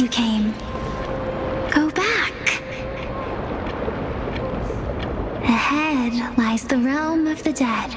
you came. Go back. Ahead lies the realm of the dead.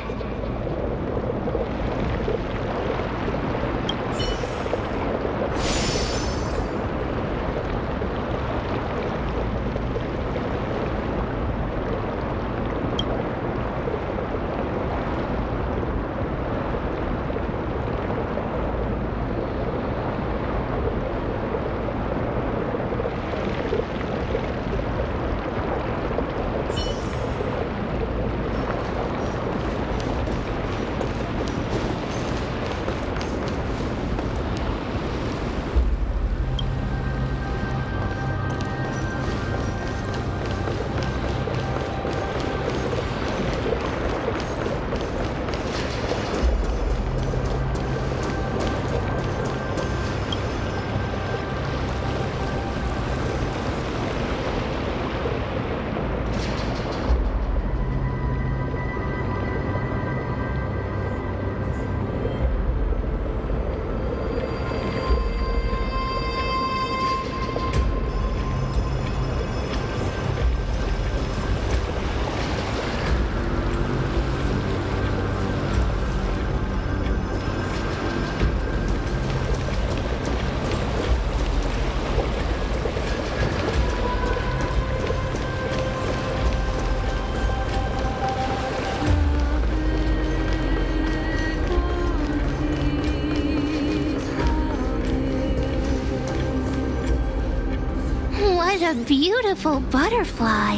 What a beautiful butterfly.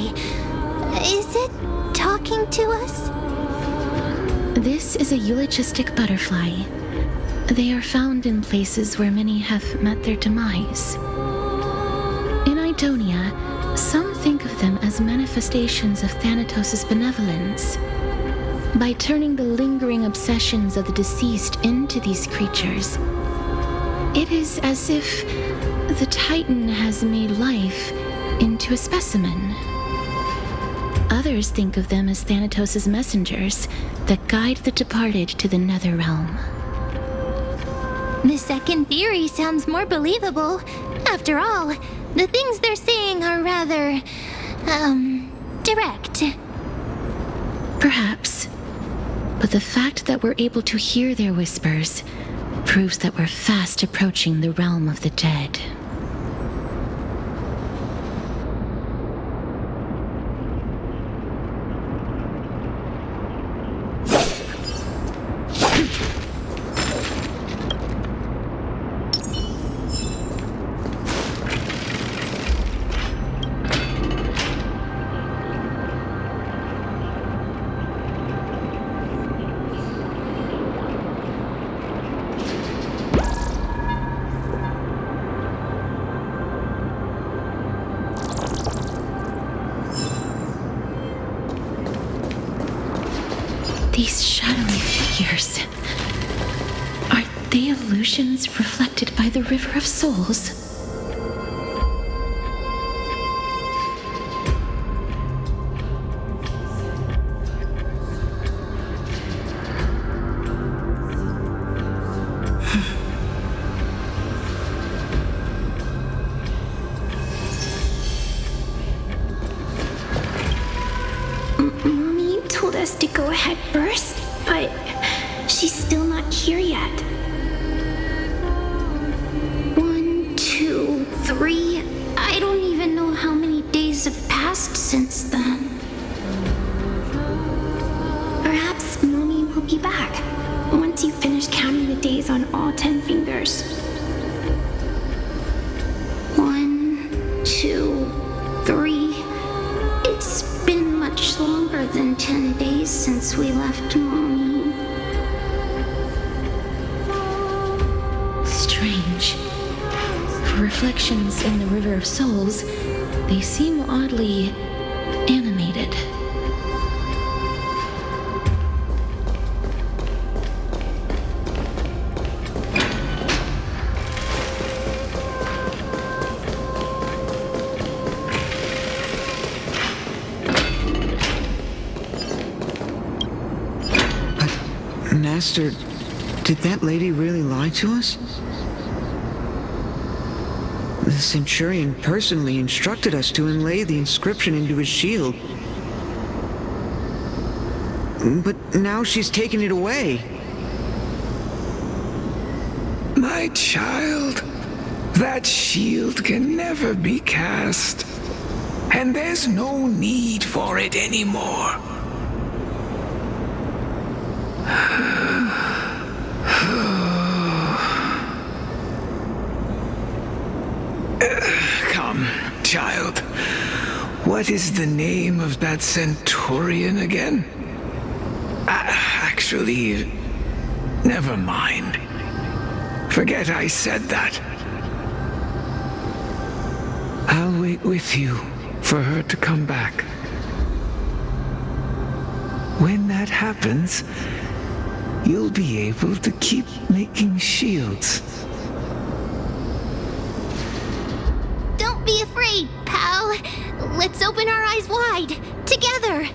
Is it talking to us? This is a eulogistic butterfly. They are found in places where many have met their demise. In Idonia, some think of them as manifestations of Thanatos' benevolence. By turning the lingering obsessions of the deceased into these creatures, it is as if the Titan has made life into a specimen. Others think of them as Thanatos' messengers that guide the departed to the nether realm. The second theory sounds more believable. After all, the things they're saying are rather, direct. Perhaps. But the fact that we're able to hear their whispers proves that we're fast approaching the realm of the dead. These shadowy figures, are they illusions reflected by the River of Souls? Mommy told us to go ahead first, but she's still not here yet. 1, 2, 3. I don't even know how many days have passed since then. Perhaps Mommy will be back once you finish counting the days on all 10 fingers. 1, 2, 3. It's been much longer than 10 days since we left Mommy. Strange. For reflections in the River of Souls, they seem oddly animated. Master, did that lady really lie to us? The Centurion personally instructed us to inlay the inscription into his shield. But now she's taken it away. My child, that shield can never be cast. And there's no need for it anymore. Come, child. What is the name of that Centurion again? Actually, never mind. Forget I said that. I'll wait with you for her to come back. When that happens, you'll be able to keep making shields. Don't be afraid, pal. Let's open our eyes wide, together.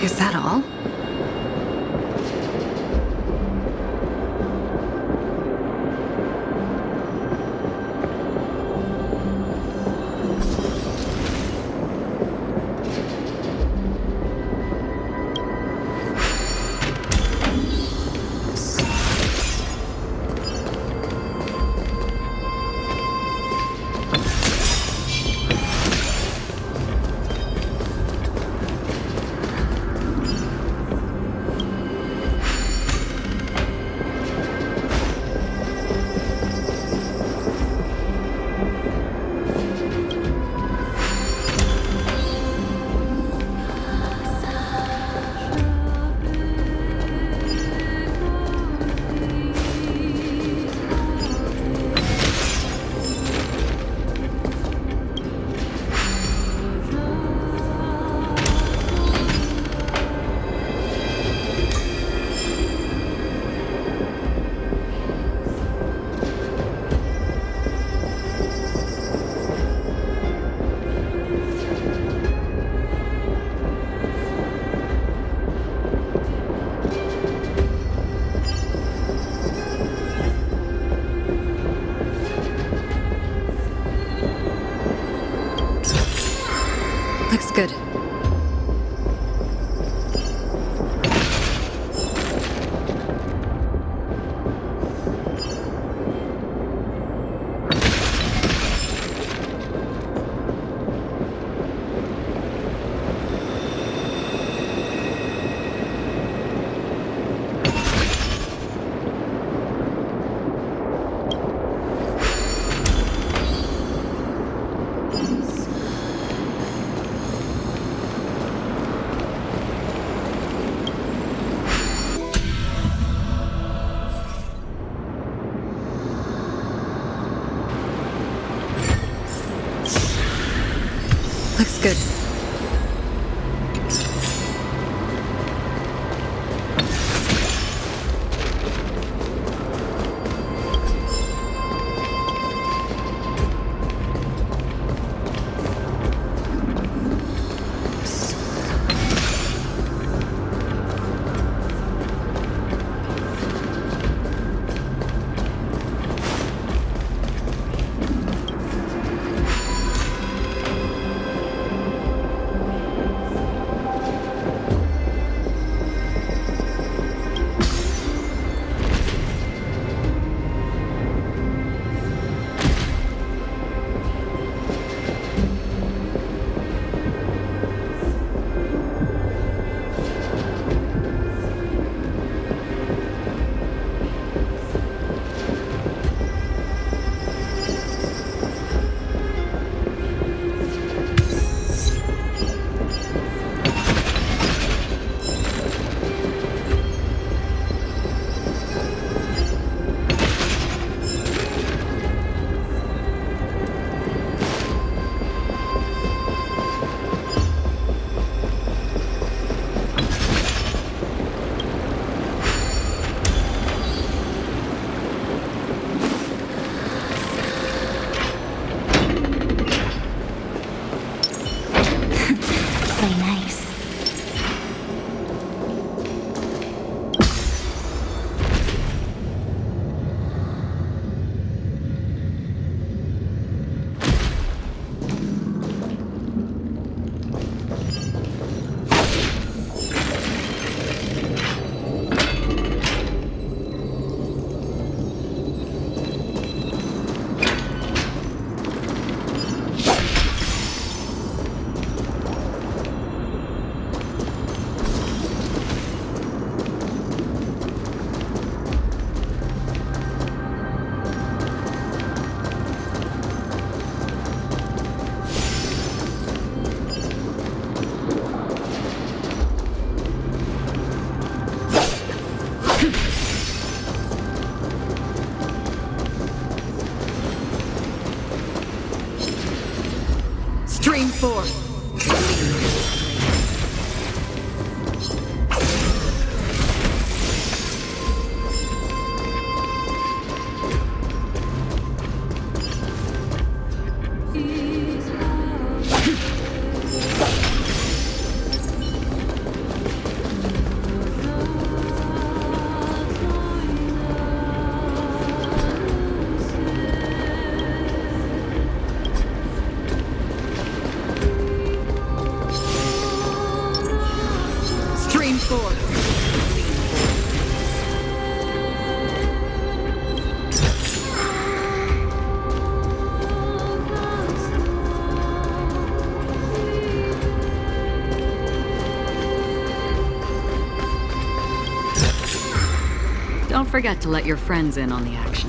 Is that all? Looks good. Looks good. Stream 4. Stream 4. Don't forget to let your friends in on the action.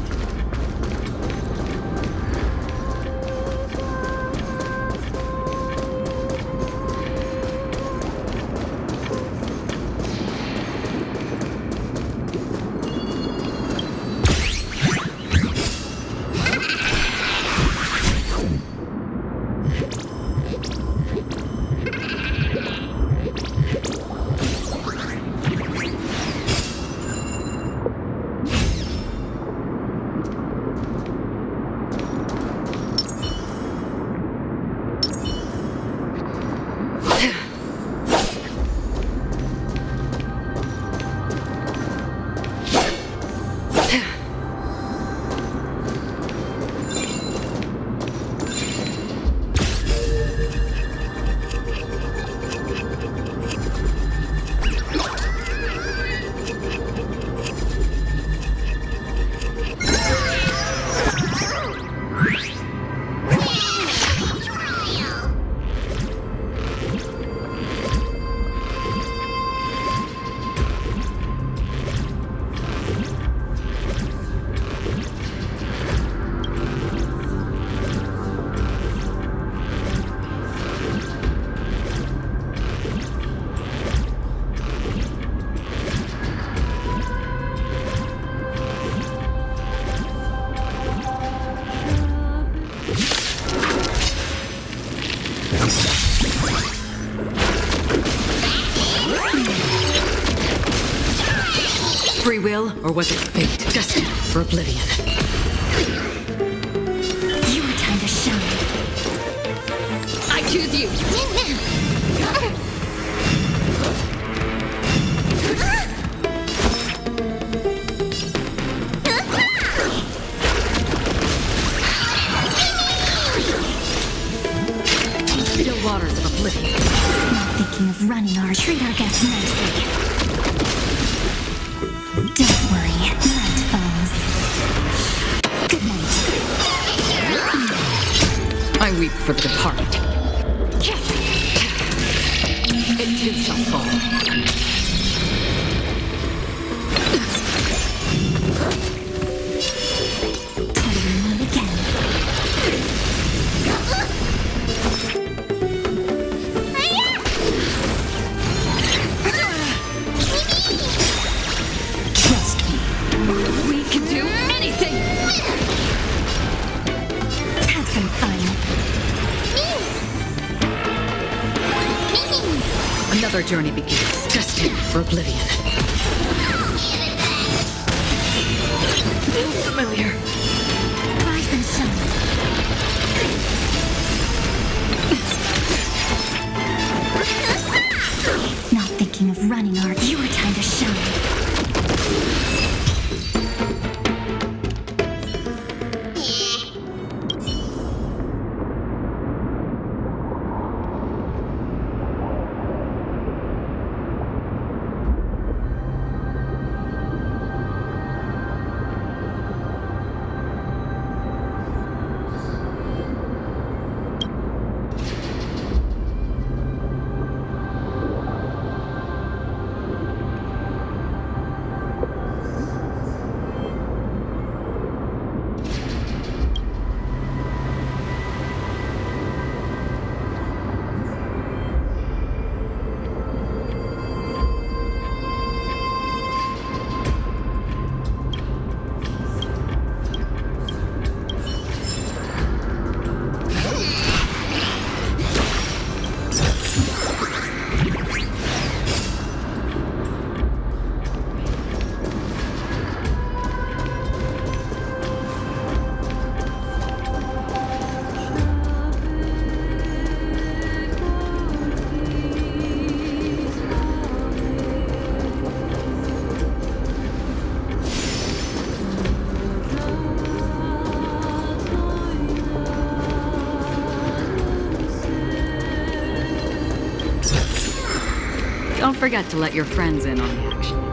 Free will, or was it fate? Destined for oblivion. Your time to shine. I choose you! Still waters of oblivion. Not thinking of running our treat our guests nicely. Don't worry, night falls. Good night. I weep for the departed. It too shall fall. Totally move again. Trust me. We can do anything! Have some fun. Another journey begins, destined for oblivion. Feels familiar. Rise and shine. Not thinking of running our your time to shine. Don't forget to let your friends in on the action.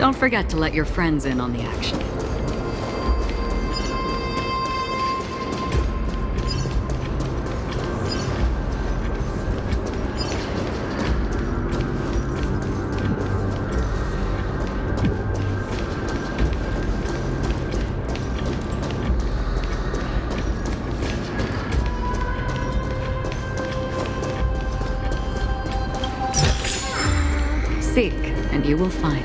Don't forget to let your friends in on the action. Seek, and you will find.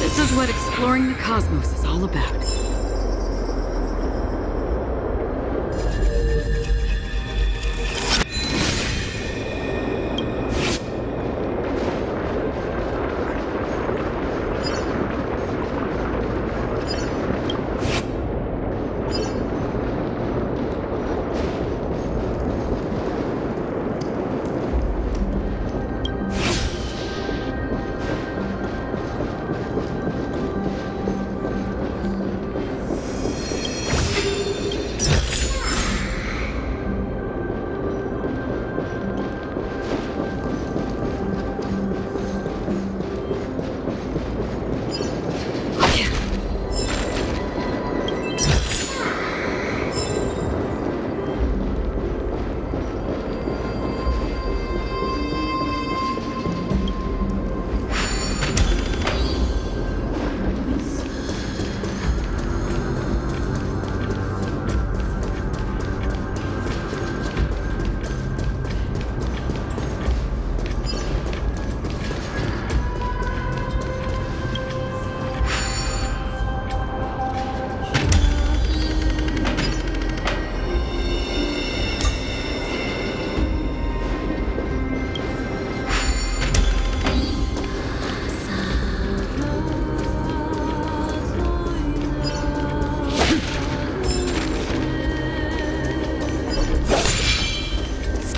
This is what exploring the cosmos is all about.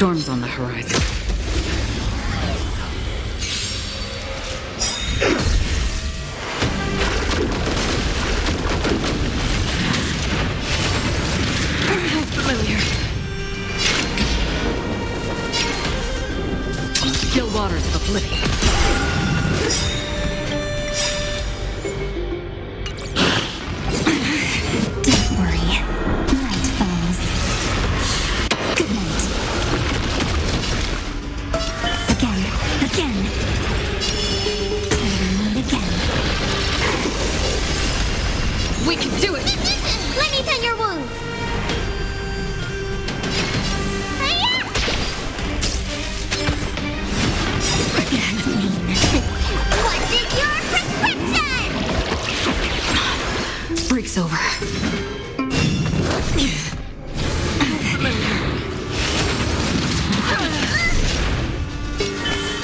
Storms on the horizon. Familiar. Still waters of oblivion. Don't worry. Night falls. Good night. Again. And again. We can do it! Let me tend your wounds. What's in your prescription? Break's over.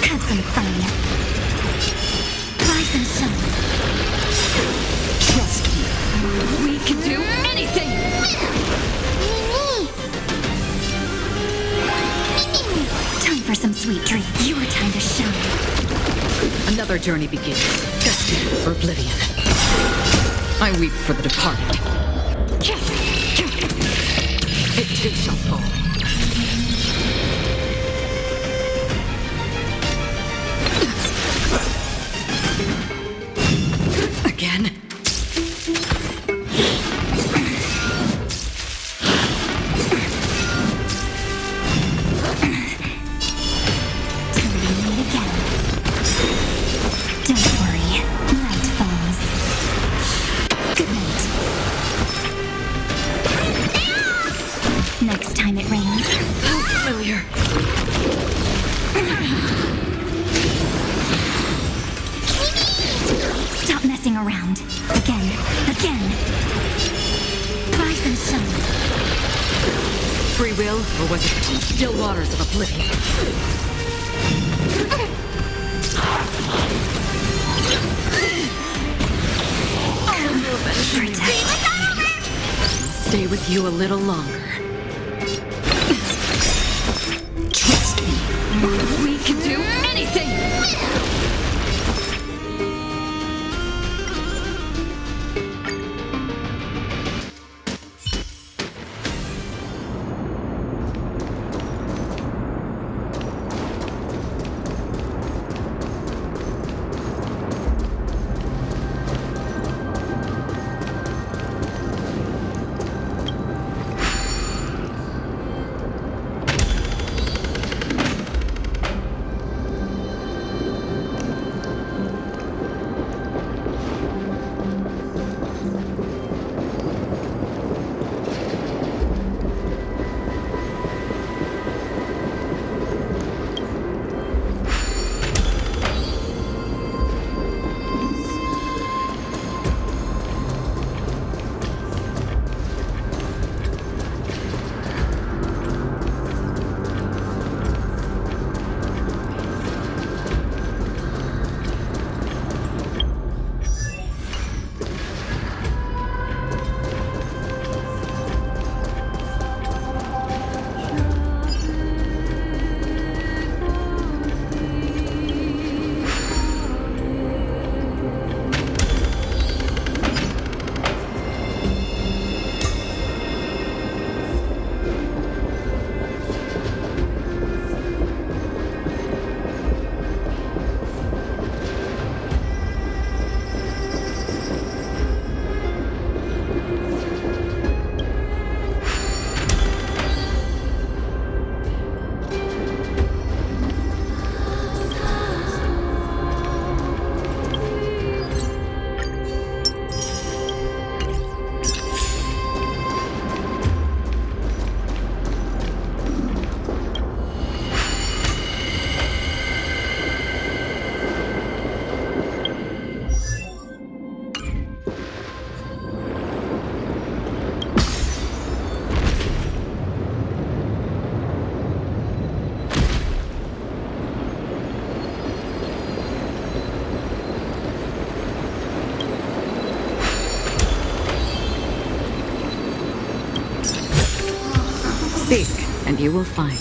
Have some fun. Rise and shine. Trust me. We can do anything! Time for some sweet dreams. Your time to shine. Another journey begins. Destined for oblivion. I weep for the departed. It too shall fall. Again? Next time it rains. Familiar. Stop messing around. Again. Rise and shine. free will, or was it the still waters of oblivion? I'll stay with you a little longer. Trust me, we can do anything! Seek, and you will find.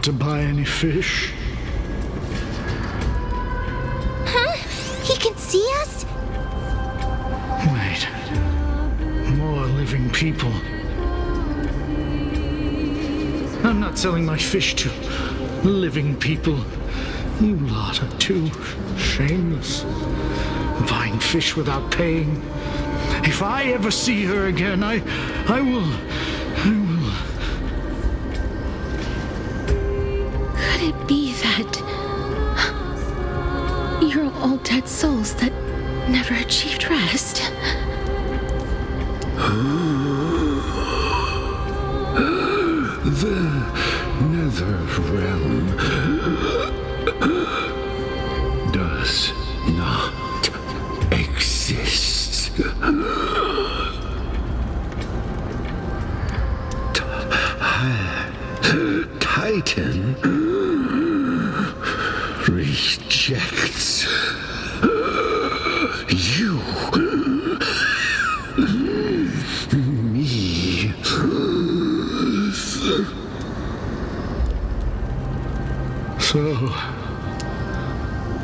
want to buy any fish? Huh? He can see us? Wait. More living people. I'm not selling my fish to living people. You lot are too shameless. Buying fish without paying. If I ever see her again, I will. Could it be that you're all dead souls that never achieved rest? The nether realm does not exist. Titan rejects you. Me. So,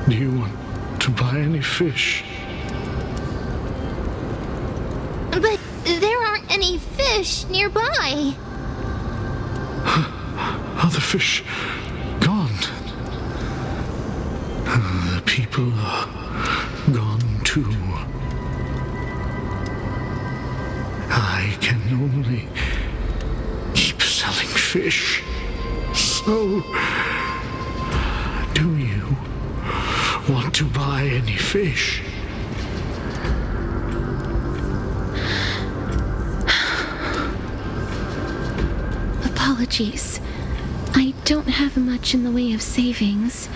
do you want to buy any fish? But there aren't any fish nearby. Are the fish gone? The people are gone too. I can only keep selling fish. So, do you want to buy any fish? Apologies. I don't have much in the way of savings,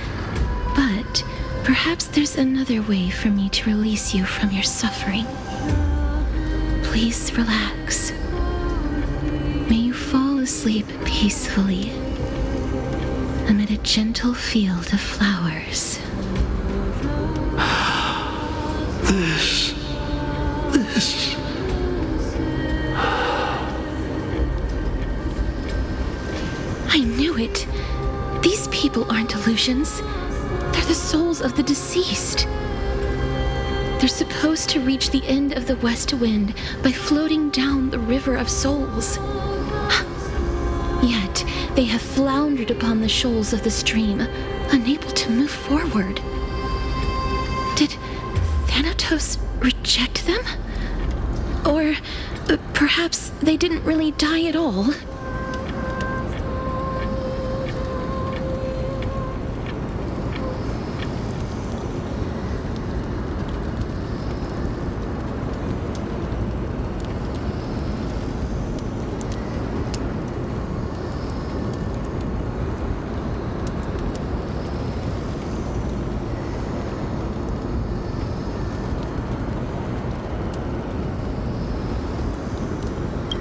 but perhaps there's another way for me to release you from your suffering. Please relax. May you fall asleep peacefully amid a gentle field of flowers. This. I knew it. These people aren't illusions. They're the souls of the deceased. They're supposed to reach the end of the west wind by floating down the river of souls. Yet, they have floundered upon the shoals of the stream, unable to move forward. Did Thanatos reject them? Or perhaps they didn't really die at all?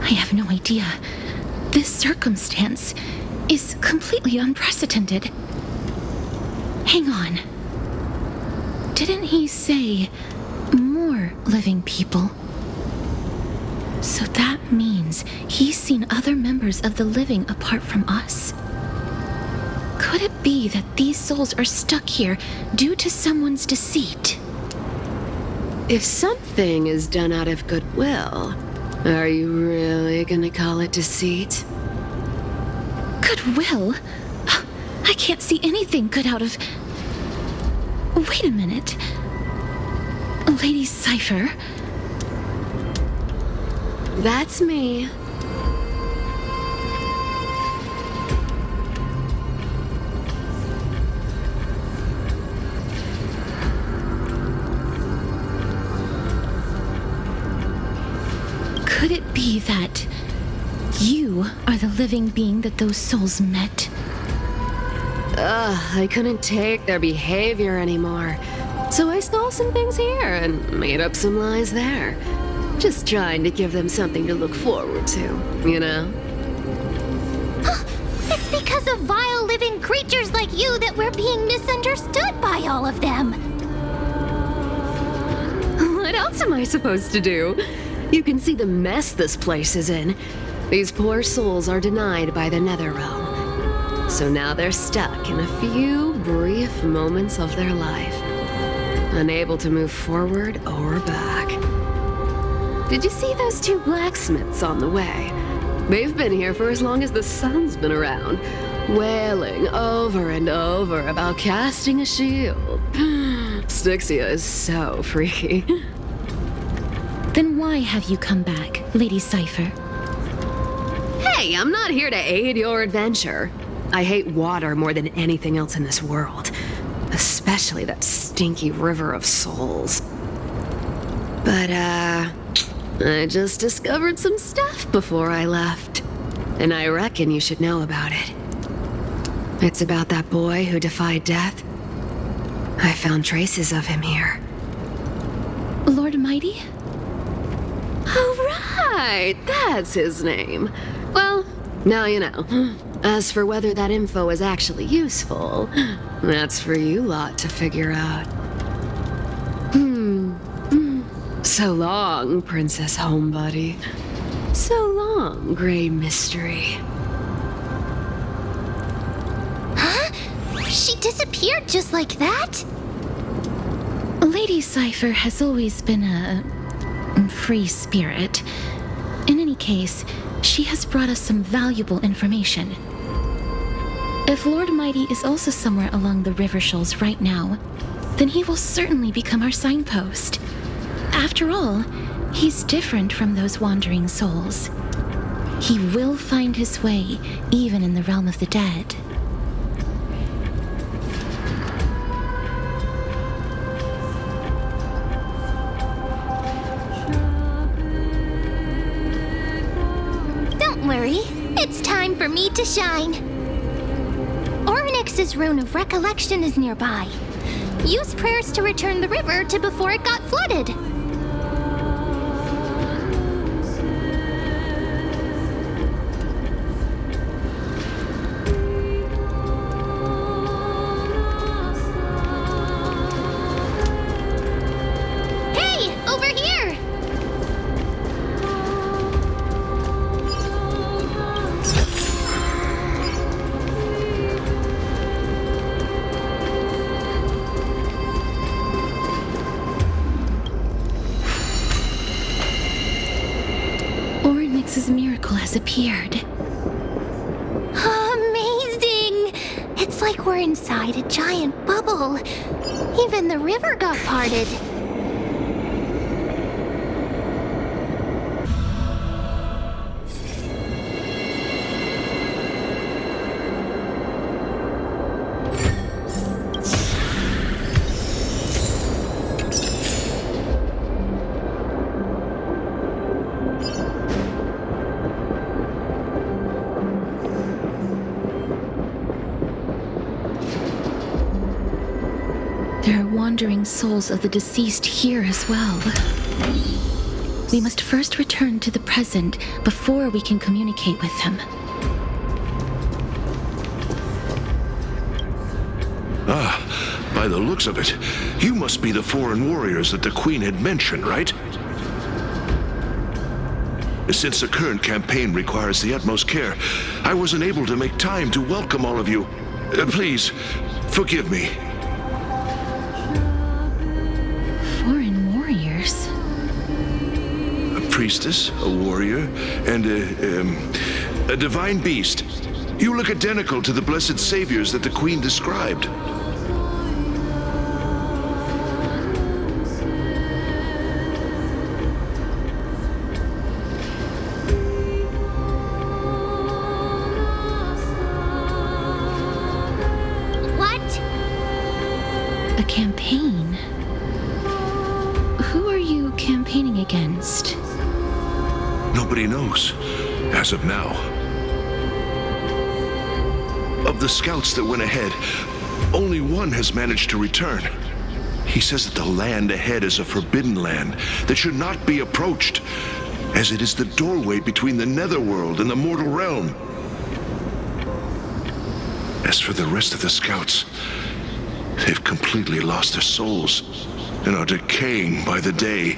I have no idea. This circumstance is completely unprecedented. Hang on. Didn't he say more living people? So that means he's seen other members of the living apart from us? Could it be that these souls are stuck here due to someone's deceit? If something is done out of goodwill, are you really gonna call it deceit? Goodwill? I can't see anything good out of... Wait a minute. Lady Cypher? That's me. Could it be that you are the living being that those souls met? I couldn't take their behavior anymore. So I stole some things here and made up some lies there. Just trying to give them something to look forward to, you know? It's because of vile living creatures like you that we're being misunderstood by all of them. What else am I supposed to do? You can see the mess this place is in. These poor souls are denied by the nether realm. So now they're stuck in a few brief moments of their life, unable to move forward or back. Did you see those two blacksmiths on the way? They've been here for as long as the sun's been around, wailing over and over about casting a shield. Styxia is so freaky. Then why have you come back, Lady Cypher? Hey, I'm not here to aid your adventure. I hate water more than anything else in this world, especially that stinky river of souls. But, I just discovered some stuff before I left, and I reckon you should know about it. It's about that boy who defied death. I found traces of him here. Lord Mighty? Oh, right! That's his name. Well, now you know. As for whether that info is actually useful, that's for you lot to figure out. So long, Princess Homebody. So long, Grey Mystery. Huh? She disappeared just like that? Lady Cypher has always been a free spirit. In any case, she has brought us some valuable information. If Lord Mighty is also somewhere along the river shoals right now, then he will certainly become our signpost. After all, he's different from those wandering souls. He will find his way, even in the realm of the dead. Don't worry, it's time for me to shine. Ornyx's rune of recollection is nearby. Use prayers to return the river to before it got flooded. Ornyx's miracle has appeared. Amazing! It's like we're inside a giant bubble. Even the river got parted. There are wandering souls of the deceased here as well. We must first return to the present before we can communicate with them. Ah, by the looks of it, you must be the foreign warriors that the Queen had mentioned, right? Since the current campaign requires the utmost care, I wasn't able to make time to welcome all of you. Please, forgive me. Foreign warriors? A priestess, a warrior, and a divine beast. You look identical to the blessed saviors that the Queen described. A campaign? Who are you campaigning against? Nobody knows, as of now. Of the scouts that went ahead, only one has managed to return. He says that the land ahead is a forbidden land that should not be approached, as it is the doorway between the netherworld and the mortal realm. As for the rest of the scouts, they've completely lost their souls and are decaying by the day.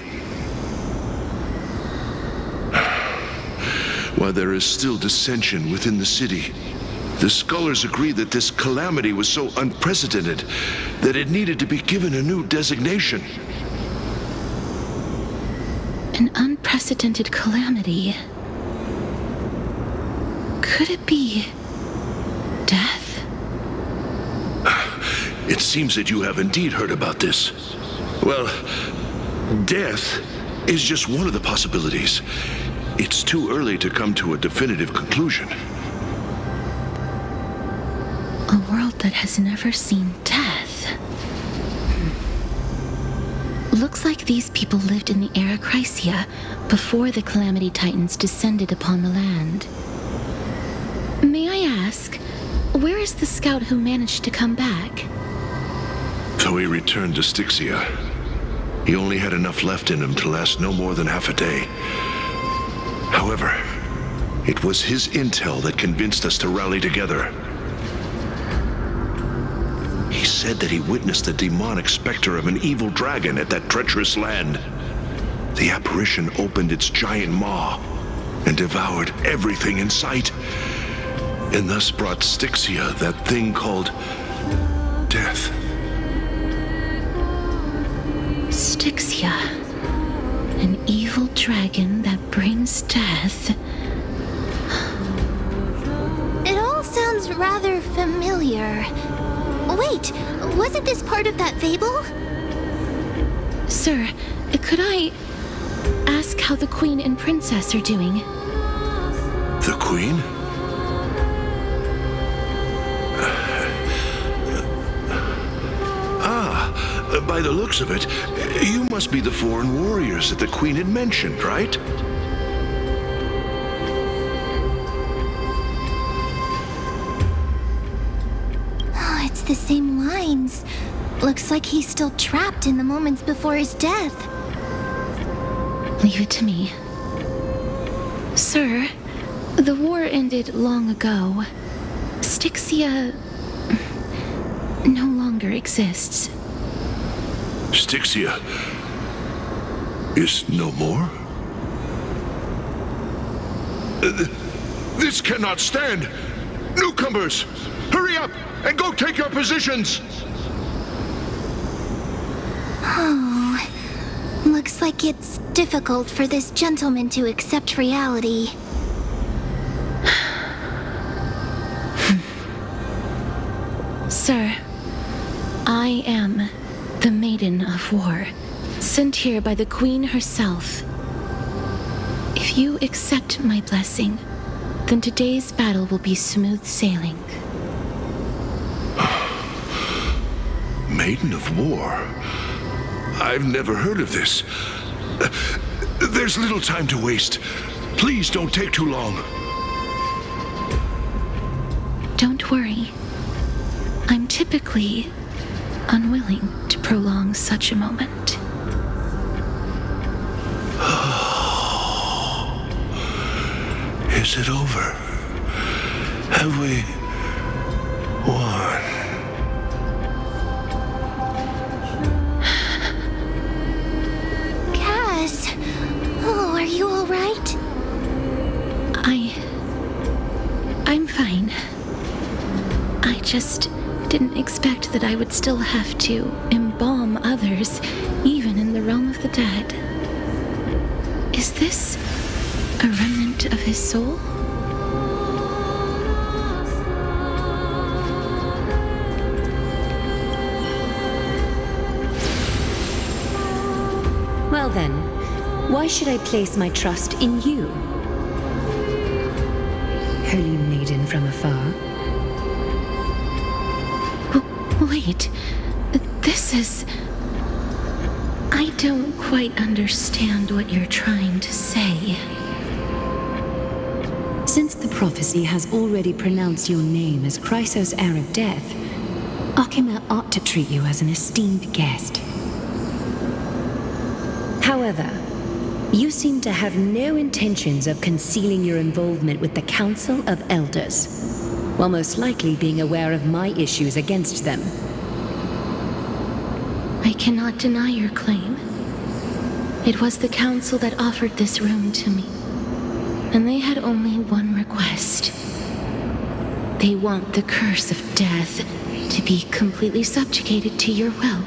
While there is still dissension within the city, The scholars agree that this calamity was so unprecedented that it needed to be given a new designation. An unprecedented calamity. Could it be death? It seems that you have indeed heard about this. Well, death is just one of the possibilities. It's too early to come to a definitive conclusion. A world that has never seen death. Looks like these people lived in the era Chrysia before the Calamity Titans descended upon the land. May I ask, where is the scout who managed to come back? So he returned to Styxia. He only had enough left in him to last no more than half a day. However, it was his intel that convinced us to rally together. He said that he witnessed the demonic specter of an evil dragon at that treacherous land. The apparition opened its giant maw and devoured everything in sight, and thus brought Styxia that thing called death. Styxia. An evil dragon that brings death. It all sounds rather familiar. Wait, wasn't this part of that fable? Sir, could I ask how the Queen and Princess are doing? The Queen? By the looks of it, you must be the foreign warriors that the Queen had mentioned, right? Oh, it's the same lines. Looks like he's still trapped in the moments before his death. Leave it to me. Sir, the war ended long ago. Styxia no longer exists. Styxia is no more? This cannot stand! Newcomers, hurry up and go take your positions! Oh, looks like it's difficult for this gentleman to accept reality. Sir, I am the Maiden of War, sent here by the Queen herself. If you accept my blessing, then today's battle will be smooth sailing. Maiden of War? I've never heard of this. There's little time to waste. Please don't take too long. Don't worry. I'm typically unwilling to prolong such a moment. Is it over? Have we won? Cass, oh, are you all right? I'm fine. I just didn't expect that I would still have to embalm others, even in the realm of the dead. Is this a remnant of his soul? Well then, why should I place my trust in you? Holy maiden from afar. Wait, this is... I don't quite understand what you're trying to say. Since the prophecy has already pronounced your name as Chrysos, heir of death, Arkema ought to treat you as an esteemed guest. However, you seem to have no intentions of concealing your involvement with the Council of Elders, while most likely being aware of my issues against them. I cannot deny your claim. It was the council that offered this room to me, and they had only one request. They want the curse of death to be completely subjugated to your will.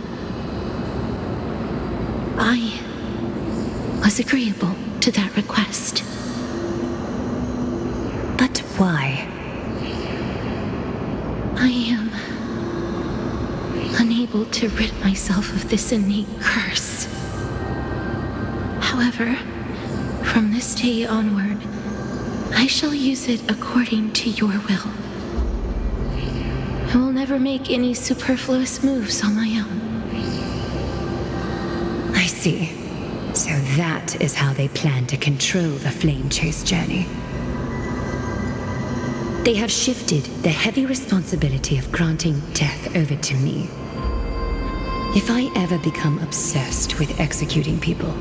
I was agreeable to that request. But why? I am unable to rid myself of this innate curse. However, from this day onward, I shall use it according to your will. I will never make any superfluous moves on my own. I see. So that is how they plan to control the Flame Chase journey. They have shifted the heavy responsibility of granting death over to me. If I ever become obsessed with executing people,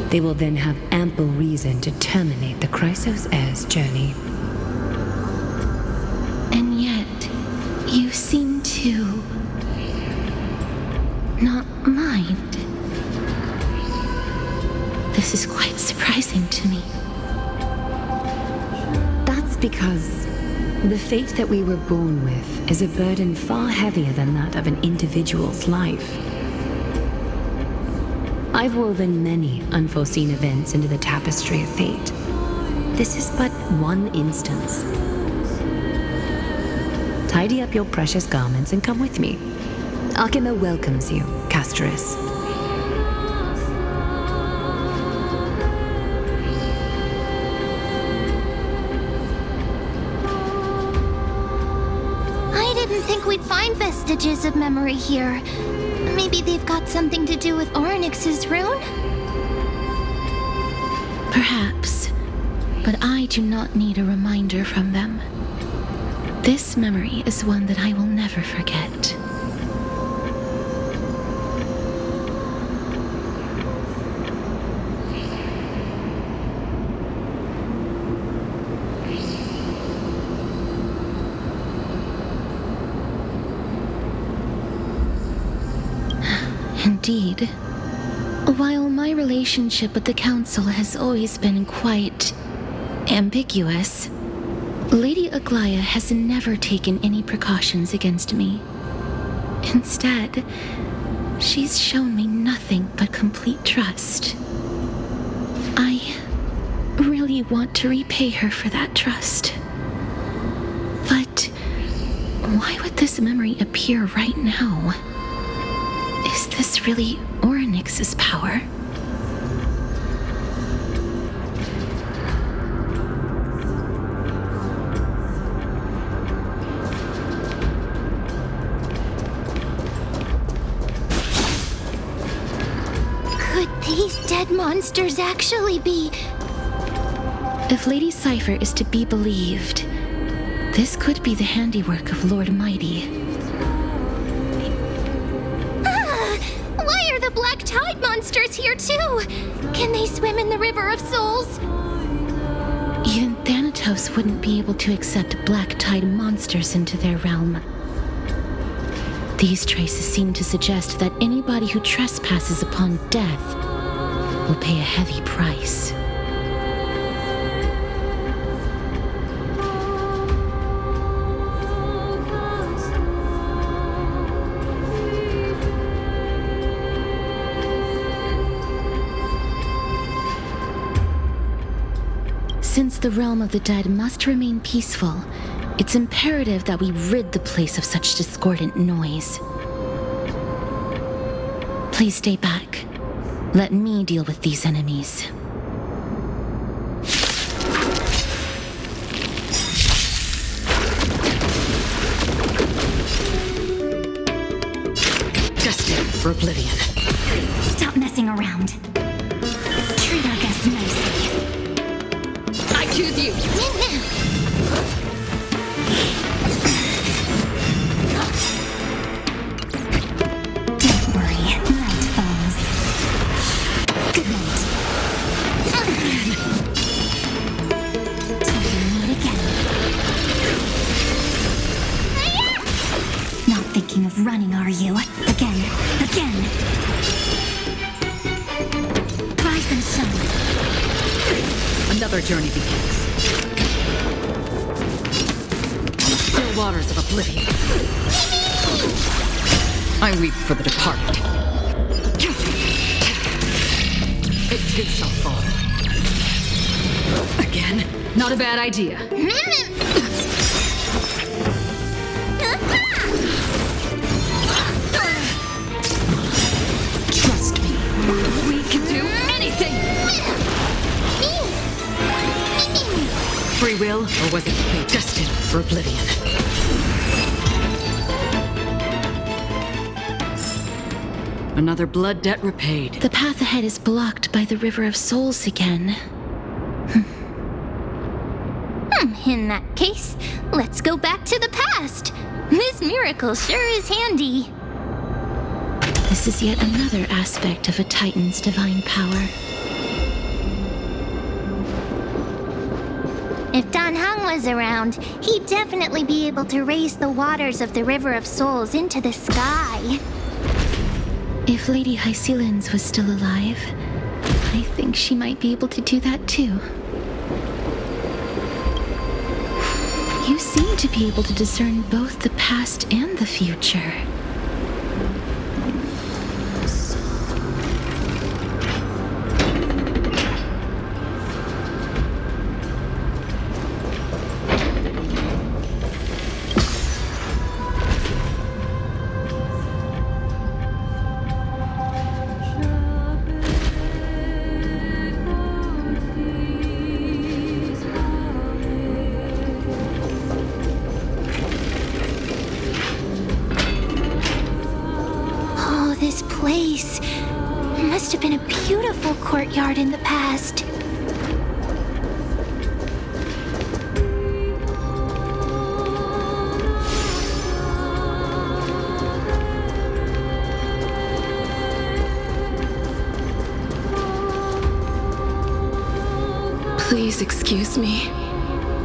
they will then have ample reason to terminate the Chrysos Heir's journey. And yet, you seem to not mind. This is quite surprising to me. That's because the fate that we were born with is a burden far heavier than that of an individual's life. I've woven many unforeseen events into the tapestry of fate. This is but one instance. Tidy up your precious garments and come with me. Arkema welcomes you, Casterus. I didn't think we'd find vestiges of memory here. Maybe they've got something to do with Orynyx's rune? Perhaps, but I do not need a reminder from them. This memory is one that I will never forget. Indeed. While my relationship with the Council has always been quite ambiguous, Lady Aglaya has never taken any precautions against me. Instead, she's shown me nothing but complete trust. I really want to repay her for that trust. But why would this memory appear right now? Is this really Orynyx's power? Could these dead monsters actually be... If Lady Cypher is to be believed, this could be the handiwork of Lord Mighty. Why are the Black Tide monsters here too? Can they swim in the River of Souls? Even Thanatos wouldn't be able to accept Black Tide monsters into their realm. These traces seem to suggest that anybody who trespasses upon death will pay a heavy price. Since the realm of the dead must remain peaceful, it's imperative that we rid the place of such discordant noise. Please stay back. Let me deal with these enemies. Destined for oblivion. Stop messing around. Treat our guests nicely. I choose you. Don't worry, night falls. Good night. Till we meet again. Not thinking of running, are you? Again. Rise and shine. Another journey begins. waters of oblivion. I weep for the departed. It too shall fall. Again? Not a bad idea. Trust me. We can do anything! Free will, or was it fate destined for oblivion? Another blood debt repaid. The path ahead is blocked by the River of Souls again. In that case, let's go back to the past. This miracle sure is handy. This is yet another aspect of a Titan's divine power. If Dan Heng was around, he'd definitely be able to raise the waters of the River of Souls into the sky. If Lady Hycelens was still alive, I think she might be able to do that too. You seem to be able to discern both the past and the future. This place must have been a beautiful courtyard in the past. Please excuse me.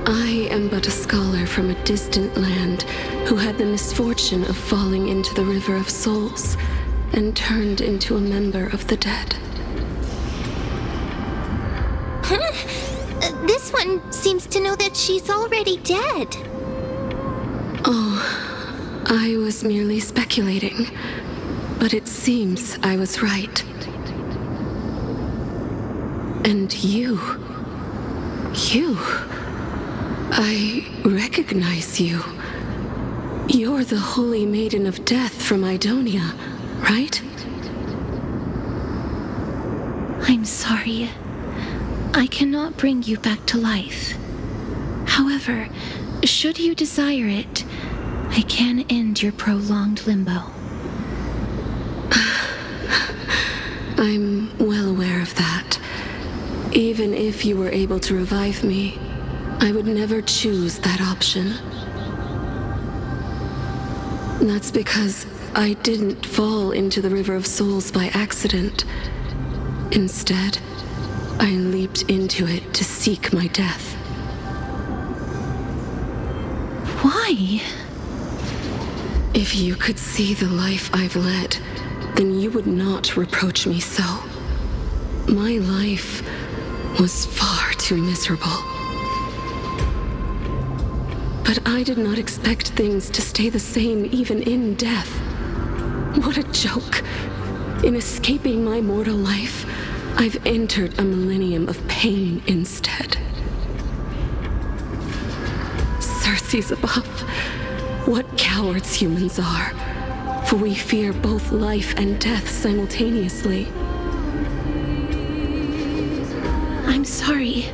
I am but a scholar from a distant land who had the misfortune of falling into the River of Souls and turned into a member of the dead. This one seems to know that she's already dead. Oh, I was merely speculating, but it seems I was right. And you, I recognize you. You're the Holy Maiden of Death from Idonia, right? I'm sorry. I cannot bring you back to life. However, should you desire it, I can end your prolonged limbo. I'm well aware of that. Even if you were able to revive me, I would never choose that option. That's because I didn't fall into the River of Souls by accident. Instead, I leaped into it to seek my death. Why? If you could see the life I've led, then you would not reproach me so. My life was far too miserable. But I did not expect things to stay the same even in death. What a joke. In escaping my mortal life, I've entered a millennium of pain instead. Circes above, what cowards humans are, for we fear both life and death simultaneously. I'm sorry.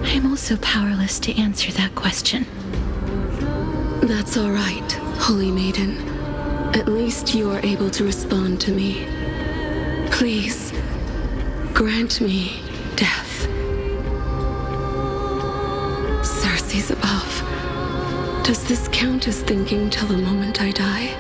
I'm also powerless to answer that question. That's all right, Holy Maiden. At least you are able to respond to me. Please, grant me death. Circes above, does this count as thinking till the moment I die?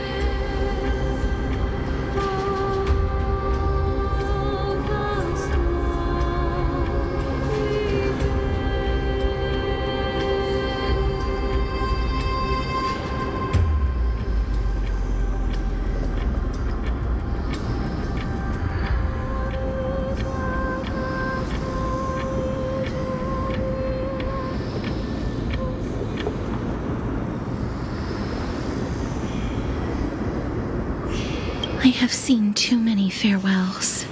have seen too many farewells.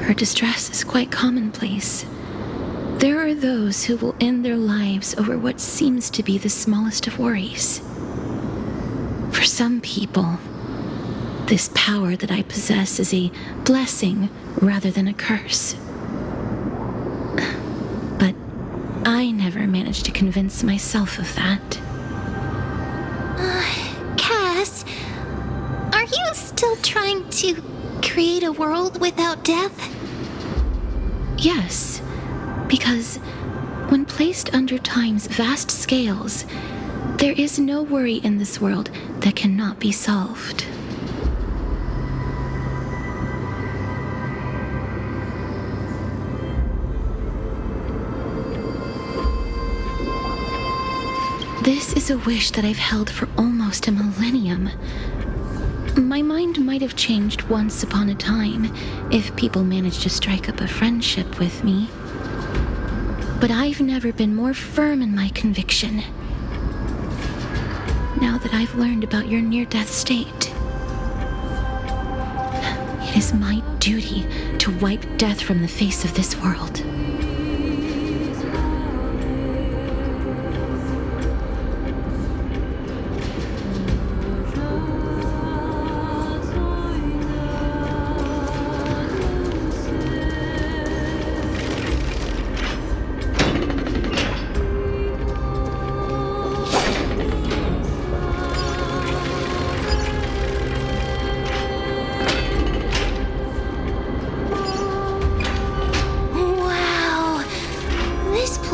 Her distress is quite commonplace. There are those who will end their lives over what seems to be the smallest of worries. For some people, this power that I possess is a blessing rather than a curse. But I never managed to convince myself of that. Cass, are you still trying to create a world without death? Yes, because when placed under time's vast scales, there is no worry in this world that cannot be solved. This is a wish that I've held for almost a millennium. My mind might have changed once upon a time if people managed to strike up a friendship with me. But I've never been more firm in my conviction. Now that I've learned about your near-death state, it is my duty to wipe death from the face of this world.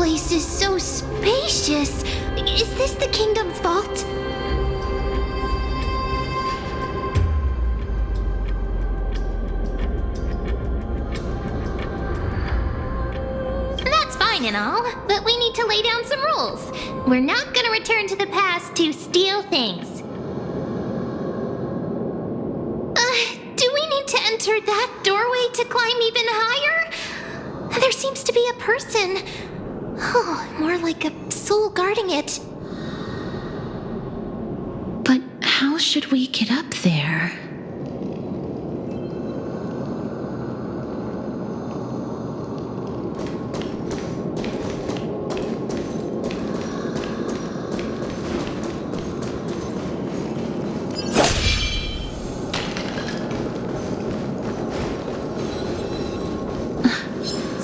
This is so spacious. Is this the kingdom's vault? That's fine and all, but we need to lay down some rules. We're not gonna return to the past to steal things. Do we need to enter that doorway to climb even higher? There seems to be a person. Oh, more like a soul guarding it. But how should we get up there?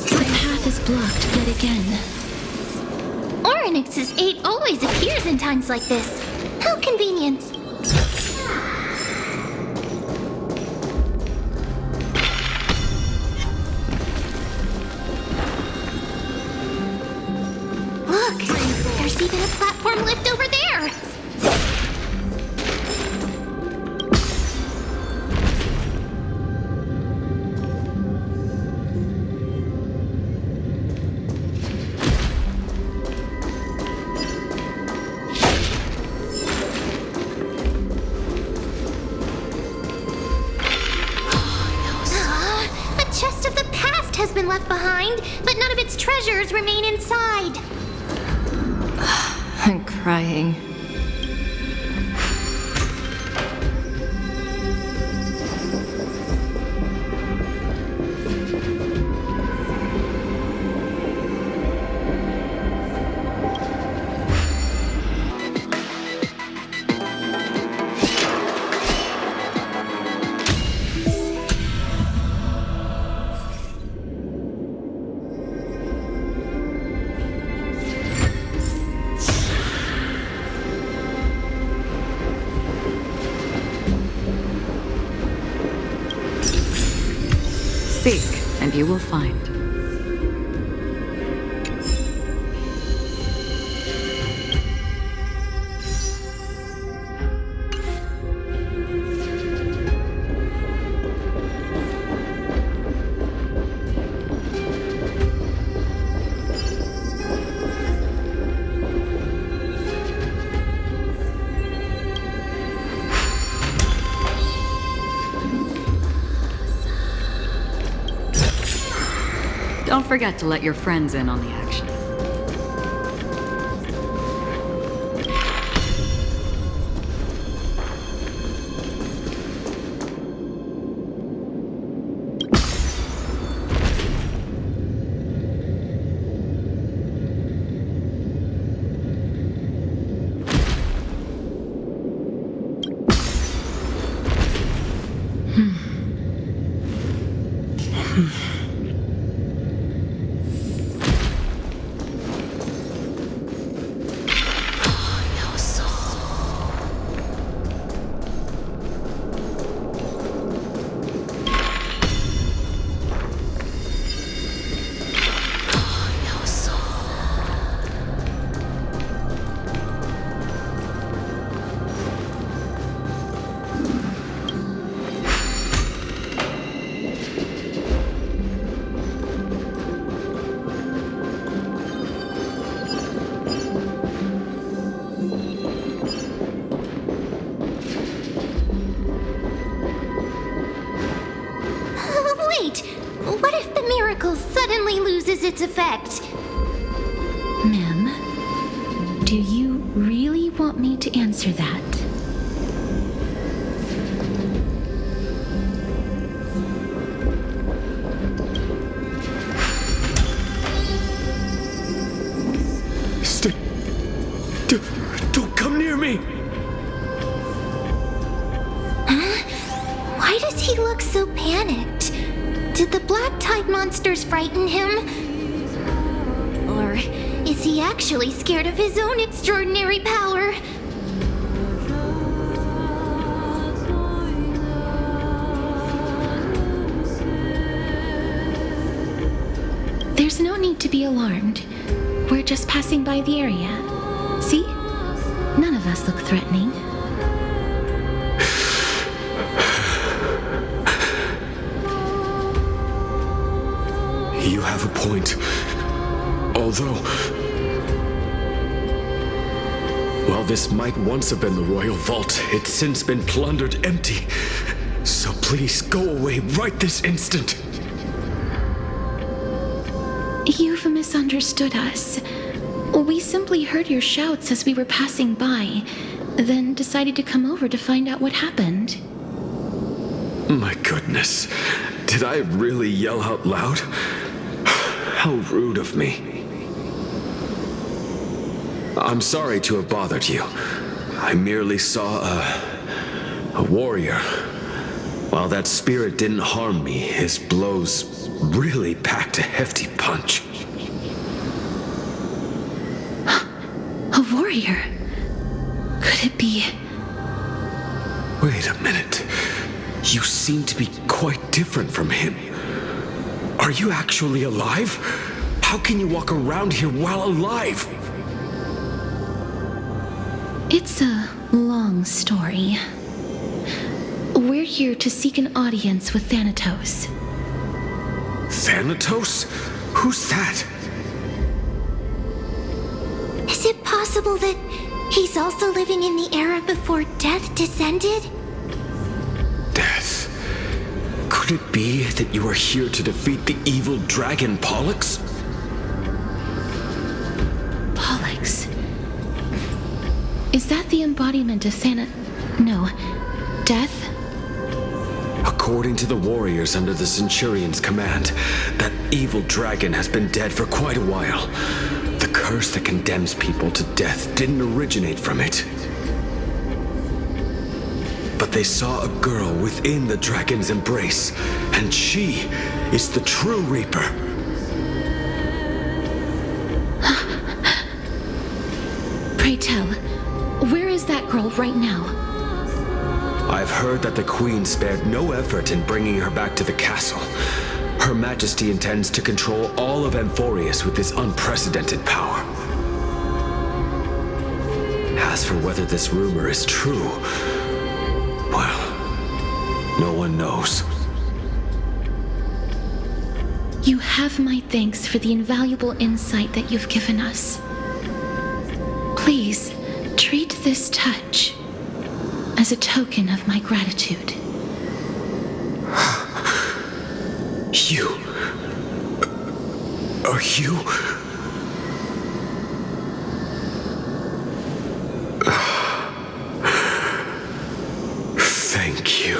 The path is blocked yet again. Oryx's 8 always appears in times like this. How convenient. Look, there's even a platform lift over there. Has been left behind, but none of its treasures remain inside. I'm crying. Seek, and you will find. Don't forget to let your friends in on the action. its effect. Ma'am, do you really want me to answer that? Don't come near me! Why does he look so panicked? Did the black tide monsters frighten him? Or is he actually scared of his own extraordinary power? There's no need to be alarmed. We're just passing by the area. See? None of us look threatening. You have a point. Although... while this might once have been the royal vault, it's since been plundered empty. So please go away right this instant. You've misunderstood us. We simply heard your shouts as we were passing by, then decided to come over to find out what happened. My goodness. Did I really yell out loud? How rude of me. I'm sorry to have bothered you. I merely saw a warrior. While that spirit didn't harm me, his blows really packed a hefty punch. A warrior? Could it be... Wait a minute. You seem to be quite different from him. Are you actually alive? How can you walk around here while alive? It's a long story. We're here to seek an audience with Thanatos. Thanatos? Who's that? Is it possible that he's also living in the era before death descended? Death? Could it be that you are here to defeat the evil dragon Pollux? Pollux? Is that the embodiment of No. Death? According to the warriors under the Centurion's command, that evil dragon has been dead for quite a while. The curse that condemns people to death didn't originate from it. But they saw a girl within the dragon's embrace, and she is the true Reaper. Pray tell, where is that girl right now? I've heard that the Queen spared no effort in bringing her back to the castle. Her Majesty intends to control all of Amphoreus with this unprecedented power. As for whether this rumor is true, well, no one knows. You have my thanks for the invaluable insight that you've given us. Please, treat this touch as a token of my gratitude. You... are you... Thank you.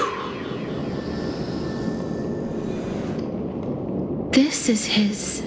This is his